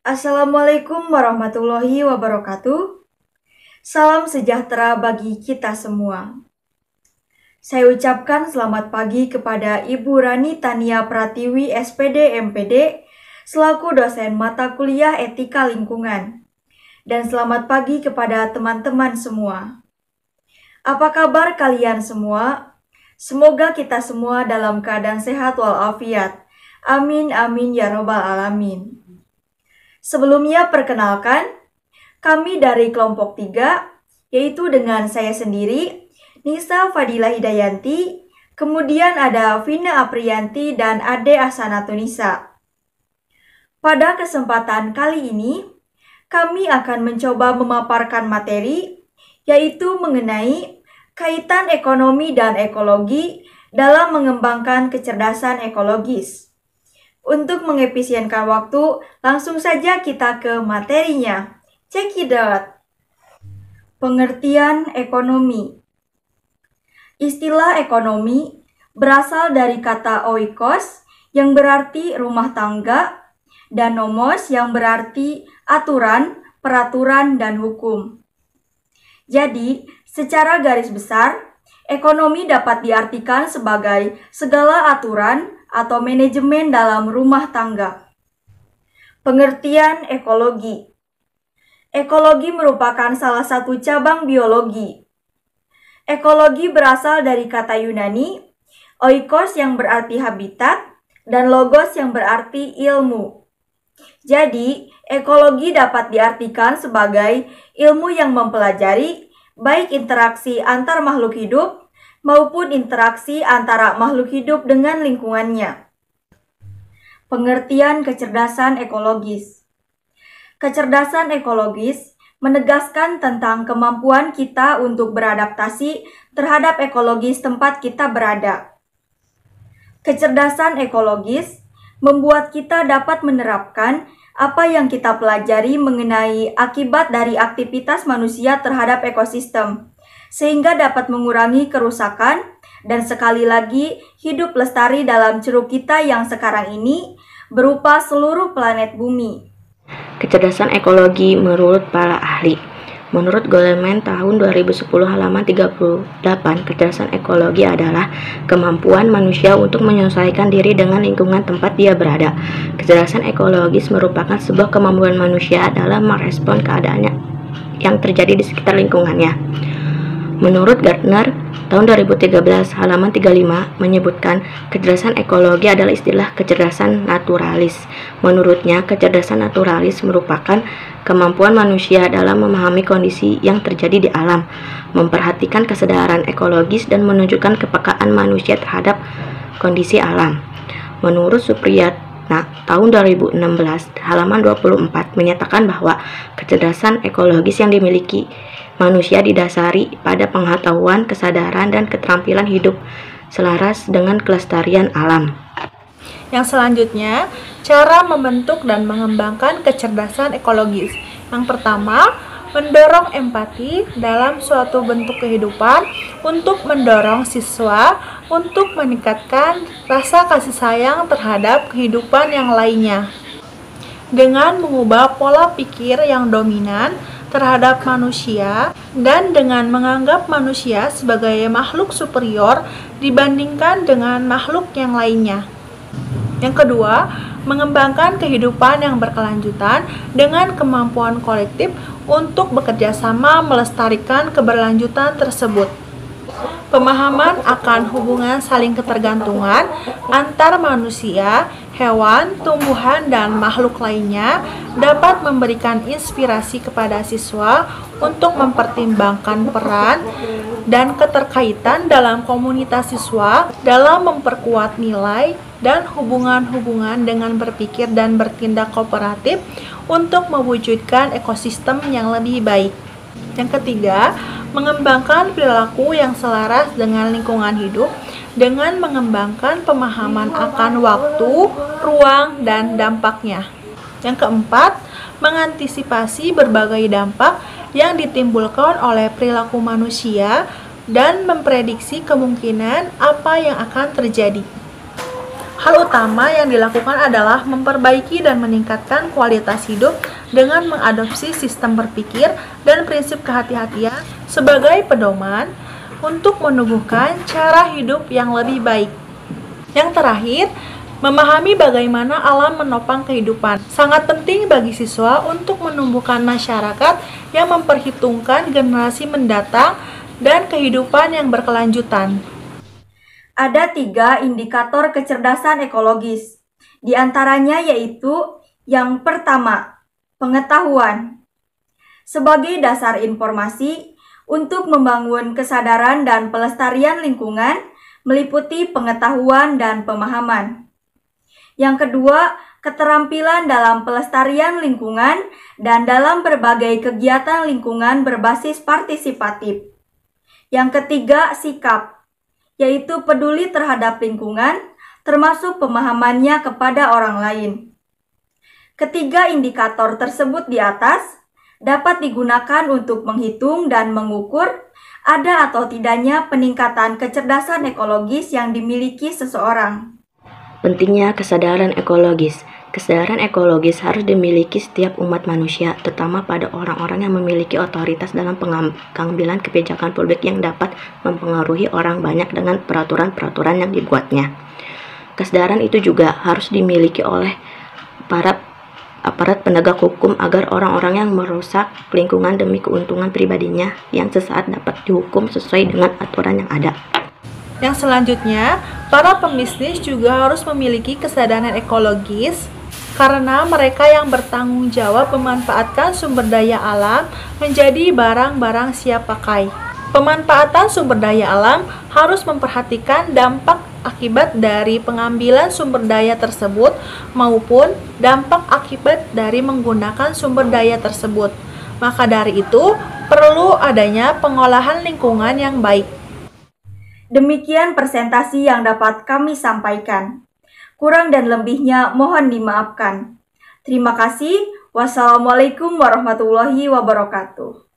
Assalamualaikum warahmatullahi wabarakatuh. Salam sejahtera bagi kita semua. Saya ucapkan selamat pagi kepada Ibu Rani Tania Pratiwi SPD MPD selaku dosen mata kuliah Etika Lingkungan. Dan selamat pagi kepada teman-teman semua. Apa kabar kalian semua? Semoga kita semua dalam keadaan sehat walafiat. Amin amin ya robbal alamin. Sebelumnya perkenalkan, kami dari kelompok 3, yaitu dengan saya sendiri, Nisa Fadila Hidayanti, kemudian ada Vina Apriyanti dan Ade Asanatunisa. Pada kesempatan kali ini, kami akan mencoba memaparkan materi, yaitu mengenai kaitan ekonomi dan ekologi dalam mengembangkan kecerdasan ekologis. Untuk mengefisienkan waktu, langsung saja kita ke materinya. Check it out. Pengertian ekonomi. Istilah ekonomi berasal dari kata oikos yang berarti rumah tangga dan nomos yang berarti aturan, peraturan, dan hukum. Jadi, secara garis besar, ekonomi dapat diartikan sebagai segala aturan atau manajemen dalam rumah tangga. Pengertian ekologi. Ekologi merupakan salah satu cabang biologi. Ekologi berasal dari kata Yunani, oikos yang berarti habitat, dan logos yang berarti ilmu. Jadi, ekologi dapat diartikan sebagai ilmu yang mempelajari baik interaksi antar makhluk hidup maupun interaksi antara makhluk hidup dengan lingkungannya. Pengertian kecerdasan ekologis. Kecerdasan ekologis menegaskan tentang kemampuan kita untuk beradaptasi terhadap ekologis tempat kita berada. Kecerdasan ekologis membuat kita dapat menerapkan apa yang kita pelajari mengenai akibat dari aktivitas manusia terhadap ekosistem, sehingga dapat mengurangi kerusakan dan sekali lagi hidup lestari dalam ceruk kita yang sekarang ini berupa seluruh planet bumi. Kecerdasan ekologi menurut para ahli. Menurut Goleman tahun 2010 halaman 38, kecerdasan ekologi adalah kemampuan manusia untuk menyesuaikan diri dengan lingkungan tempat dia berada. Kecerdasan ekologis merupakan sebuah kemampuan manusia dalam merespon keadaan yang terjadi di sekitar lingkungannya. Menurut Gardner, tahun 2013 halaman 35 menyebutkan kecerdasan ekologi adalah istilah kecerdasan naturalis. Menurutnya, kecerdasan naturalis merupakan kemampuan manusia dalam memahami kondisi yang terjadi di alam, memperhatikan kesadaran ekologis dan menunjukkan kepekaan manusia terhadap kondisi alam. Menurut Supriyatna, tahun 2016 halaman 24 menyatakan bahwa kecerdasan ekologis yang dimiliki manusia didasari pada pengetahuan, kesadaran, dan keterampilan hidup selaras dengan kelestarian alam. Yang selanjutnya, cara membentuk dan mengembangkan kecerdasan ekologis. Yang pertama, mendorong empati dalam suatu bentuk kehidupan untuk mendorong siswa untuk meningkatkan rasa kasih sayang terhadap kehidupan yang lainnya. Dengan mengubah pola pikir yang dominan terhadap manusia dan dengan menganggap manusia sebagai makhluk superior dibandingkan dengan makhluk yang lainnya. Yang kedua, mengembangkan kehidupan yang berkelanjutan dengan kemampuan kolektif untuk bekerja sama melestarikan keberlanjutan tersebut. Pemahaman akan hubungan saling ketergantungan antar manusia, hewan, tumbuhan, dan makhluk lainnya dapat memberikan inspirasi kepada siswa untuk mempertimbangkan peran dan keterkaitan dalam komunitas siswa dalam memperkuat nilai dan hubungan-hubungan dengan berpikir dan bertindak kooperatif untuk mewujudkan ekosistem yang lebih baik. Yang ketiga, mengembangkan perilaku yang selaras dengan lingkungan hidup dengan mengembangkan pemahaman akan waktu, ruang, dan dampaknya. Yang keempat, mengantisipasi berbagai dampak yang ditimbulkan oleh perilaku manusia dan memprediksi kemungkinan apa yang akan terjadi. Hal utama yang dilakukan adalah memperbaiki dan meningkatkan kualitas hidup dengan mengadopsi sistem berpikir dan prinsip kehati-hatian sebagai pedoman untuk menumbuhkan cara hidup yang lebih baik. Yang terakhir, memahami bagaimana alam menopang kehidupan. Sangat penting bagi siswa untuk menumbuhkan masyarakat yang memperhitungkan generasi mendatang dan kehidupan yang berkelanjutan. Ada 3 indikator kecerdasan ekologis. Di antaranya yaitu yang pertama, pengetahuan. Sebagai dasar informasi untuk membangun kesadaran dan pelestarian lingkungan meliputi pengetahuan dan pemahaman. Yang kedua, keterampilan dalam pelestarian lingkungan dan dalam berbagai kegiatan lingkungan berbasis partisipatif. Yang ketiga, sikap, yaitu peduli terhadap lingkungan, termasuk pemahamannya kepada orang lain. Ketiga indikator tersebut di atas dapat digunakan untuk menghitung dan mengukur ada atau tidaknya peningkatan kecerdasan ekologis yang dimiliki seseorang. Pentingnya kesadaran ekologis. Kesadaran ekologis harus dimiliki setiap umat manusia, terutama pada orang-orang yang memiliki otoritas dalam pengambilan kebijakan publik yang dapat mempengaruhi orang banyak dengan peraturan-peraturan yang dibuatnya. Kesadaran itu juga harus dimiliki oleh para aparat penegak hukum agar orang-orang yang merusak lingkungan demi keuntungan pribadinya yang sesaat dapat dihukum sesuai dengan aturan yang ada. Yang selanjutnya, para pembisnis juga harus memiliki kesadaran ekologis karena mereka yang bertanggung jawab memanfaatkan sumber daya alam menjadi barang-barang siap pakai. Pemanfaatan sumber daya alam harus memperhatikan dampak akibat dari pengambilan sumber daya tersebut maupun dampak akibat dari menggunakan sumber daya tersebut. Maka dari itu, perlu adanya pengolahan lingkungan yang baik. Demikian presentasi yang dapat kami sampaikan. Kurang dan lebihnya mohon dimaafkan. Terima kasih. Wassalamualaikum warahmatullahi wabarakatuh.